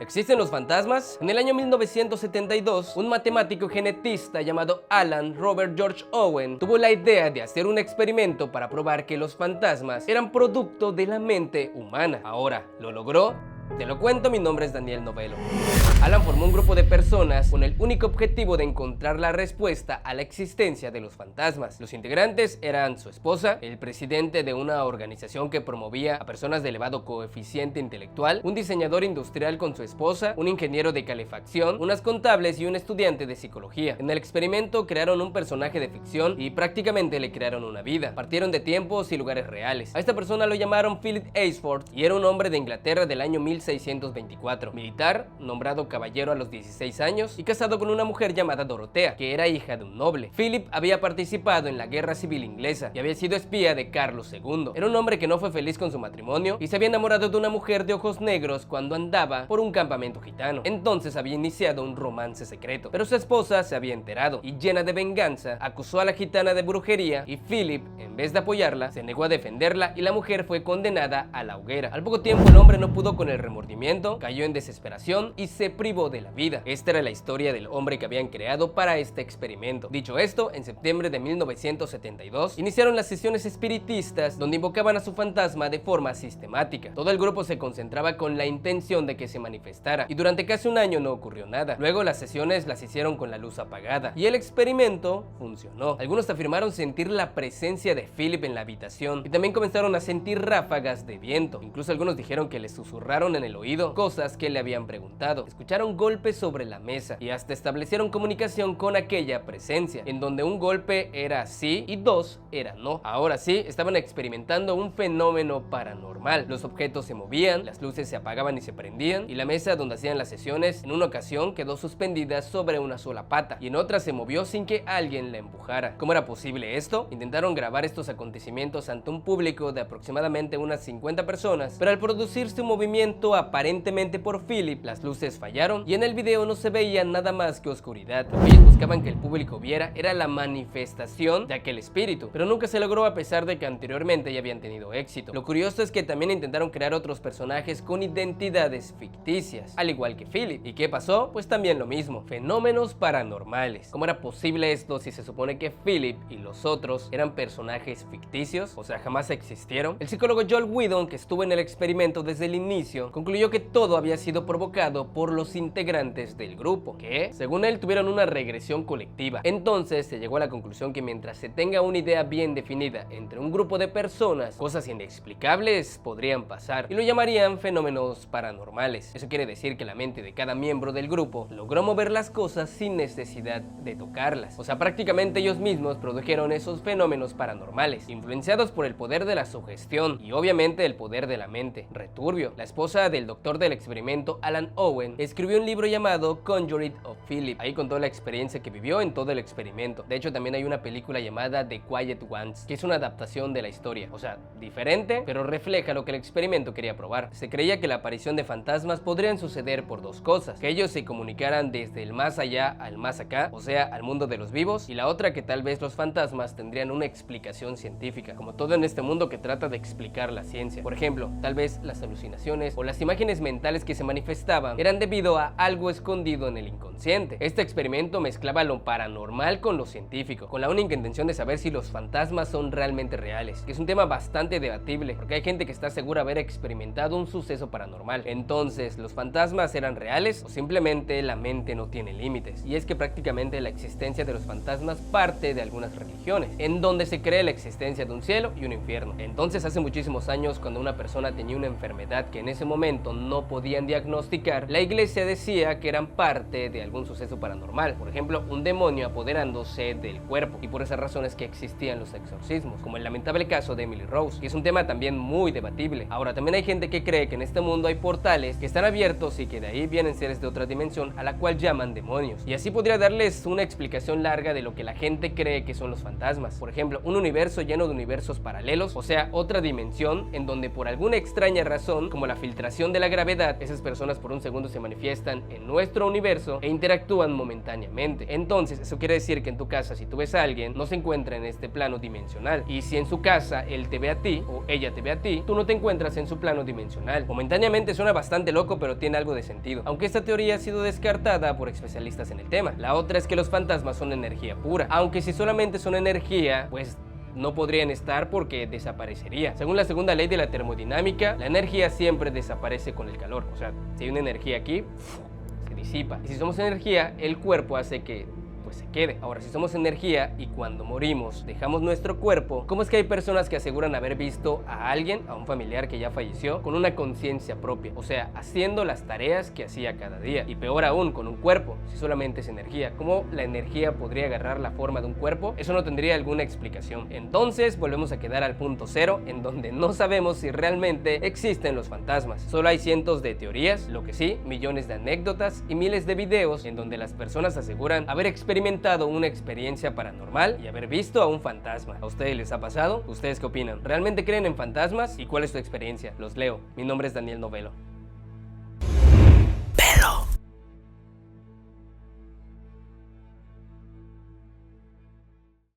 ¿Existen los fantasmas? En el año 1972, un matemático genetista llamado Alan Robert George Owen tuvo la idea de hacer un experimento para probar que los fantasmas eran producto de la mente humana. Ahora, ¿lo logró? Te lo cuento, mi nombre es Daniel Novelo. Alan formó un grupo de personas con el único objetivo de encontrar la respuesta a la existencia de los fantasmas. Los integrantes eran su esposa, el presidente de una organización que promovía a personas de elevado coeficiente intelectual, un diseñador industrial con su esposa, un ingeniero de calefacción, unas contables y un estudiante de psicología. En el experimento crearon un personaje de ficción y prácticamente le crearon una vida. Partieron de tiempos y lugares reales. A esta persona lo llamaron Philip Ashford y era un hombre de Inglaterra del año 1624, militar, nombrado caballero a los 16 años y casado con una mujer llamada Dorotea, que era hija de un noble. Philip había participado en la guerra civil inglesa y había sido espía de Carlos II. Era un hombre que no fue feliz con su matrimonio y se había enamorado de una mujer de ojos negros cuando andaba por un campamento gitano. Entonces había iniciado un romance secreto, pero su esposa se había enterado y, llena de venganza, acusó a la gitana de brujería y Philip, en vez de apoyarla, se negó a defenderla y la mujer fue condenada a la hoguera. Al poco tiempo el hombre no pudo con el remordimiento, cayó en desesperación y se privó de la vida. Esta era la historia del hombre que habían creado para este experimento. Dicho esto, en septiembre de 1972 iniciaron las sesiones espiritistas donde invocaban a su fantasma de forma sistemática. Todo el grupo se concentraba con la intención de que se manifestara y durante casi un año no ocurrió nada. Luego las sesiones las hicieron con la luz apagada y el experimento funcionó. Algunos afirmaron sentir la presencia de Philip en la habitación y también comenzaron a sentir ráfagas de viento. Incluso algunos dijeron que le susurraron en el oído cosas que le habían preguntado. Escucharon golpes sobre la mesa y hasta establecieron comunicación con aquella presencia, en donde un golpe era sí y dos era no. Ahora sí, estaban experimentando un fenómeno paranormal. Los objetos se movían, las luces se apagaban y se prendían, y la mesa donde hacían las sesiones en una ocasión quedó suspendida sobre una sola pata y en otra se movió sin que alguien la empujara. ¿Cómo era posible esto? Intentaron grabar estos acontecimientos ante un público de aproximadamente unas 50 personas, pero al producirse un movimiento aparentemente por Philip, las luces fallaron y en el video no se veía nada más que oscuridad. Lo que ellos buscaban que el público viera era la manifestación de aquel espíritu, pero nunca se logró a pesar de que anteriormente ya habían tenido éxito. Lo curioso es que también intentaron crear otros personajes con identidades ficticias, al igual que Philip. ¿Y qué pasó? Pues también lo mismo, fenómenos paranormales. ¿Cómo era posible esto si se supone que Philip y los otros eran personajes ficticios? O sea, jamás existieron. El psicólogo Joel Whedon, que estuvo en el experimento desde el inicio, concluyó que todo había sido provocado por los integrantes del grupo, que, según él, tuvieron una regresión colectiva. Entonces se llegó a la conclusión que mientras se tenga una idea bien definida entre un grupo de personas, cosas inexplicables podrían pasar y lo llamarían fenómenos paranormales. Eso quiere decir que la mente de cada miembro del grupo logró mover las cosas sin necesidad de tocarlas. O sea, prácticamente ellos mismos produjeron esos fenómenos paranormales, influenciados por el poder de la sugestión y obviamente el poder de la mente. Returbio. La esposa del doctor del experimento, Alan Owen, escribió un libro llamado Conjured of Philip. Ahí contó la experiencia que vivió en todo el experimento. De hecho, también hay una película llamada The Quiet Ones, que es una adaptación de la historia. O sea, diferente, pero refleja lo que el experimento quería probar. Se creía que la aparición de fantasmas podrían suceder por dos cosas: que ellos se comunicaran desde el más allá al más acá, o sea, al mundo de los vivos, y la otra que tal vez los fantasmas tendrían una explicación científica, como todo en este mundo que trata de explicar la ciencia. Por ejemplo, tal vez las alucinaciones o las imágenes mentales que se manifestaban eran debido a algo escondido en el inconsciente. Este experimento mezclaba lo paranormal con lo científico, con la única intención de saber si los fantasmas son realmente reales, que es un tema bastante debatible, porque hay gente que está segura de haber experimentado un suceso paranormal. Entonces, ¿los fantasmas eran reales o simplemente la mente no tiene límites? Y es que prácticamente la existencia de los fantasmas parte de algunas religiones, en donde se cree la existencia de un cielo y un infierno. Entonces, hace muchísimos años, cuando una persona tenía una enfermedad que en ese momento no podían diagnosticar, la iglesia decía que eran parte de algún suceso paranormal, por ejemplo, un demonio apoderándose del cuerpo, y por esas razones que existían los exorcismos, como el lamentable caso de Emily Rose, que es un tema también muy debatible. Ahora, también hay gente que cree que en este mundo hay portales que están abiertos y que de ahí vienen seres de otra dimensión a la cual llaman demonios, y así podría darles una explicación larga de lo que la gente cree que son los fantasmas. Por ejemplo, un universo lleno de universos paralelos, o sea, otra dimensión en donde por alguna extraña razón, como la filtración de la gravedad, esas personas por un segundo se manifiestan en nuestro universo e interactúan momentáneamente. Entonces, eso quiere decir que en tu casa, si tú ves a alguien, no se encuentra en este plano dimensional. Y si en su casa él te ve a ti o ella te ve a ti, tú no te encuentras en su plano dimensional. Momentáneamente suena bastante loco, pero tiene algo de sentido, aunque esta teoría ha sido descartada por especialistas en el tema. La otra es que los fantasmas son energía pura, aunque si solamente son energía, pues no podrían estar porque desaparecería. Según la segunda ley de la termodinámica, la energía siempre desaparece con el calor. O sea, si hay una energía aquí, se disipa. Y si somos energía, el cuerpo hace que se quede. Ahora, si somos energía y cuando morimos dejamos nuestro cuerpo, ¿cómo es que hay personas que aseguran haber visto a alguien, a un familiar que ya falleció, con una conciencia propia? O sea, haciendo las tareas que hacía cada día. Y peor aún, con un cuerpo, si solamente es energía. ¿Cómo la energía podría agarrar la forma de un cuerpo? Eso no tendría alguna explicación. Entonces, volvemos a quedar al punto cero, en donde no sabemos si realmente existen los fantasmas. Solo hay cientos de teorías, lo que sí, millones de anécdotas y miles de videos en donde las personas aseguran haber experimentado una experiencia paranormal y haber visto a un fantasma. ¿A ustedes les ha pasado? ¿Ustedes qué opinan? ¿Realmente creen en fantasmas? ¿Y cuál es su experiencia? Los leo. Mi nombre es Daniel Novelo.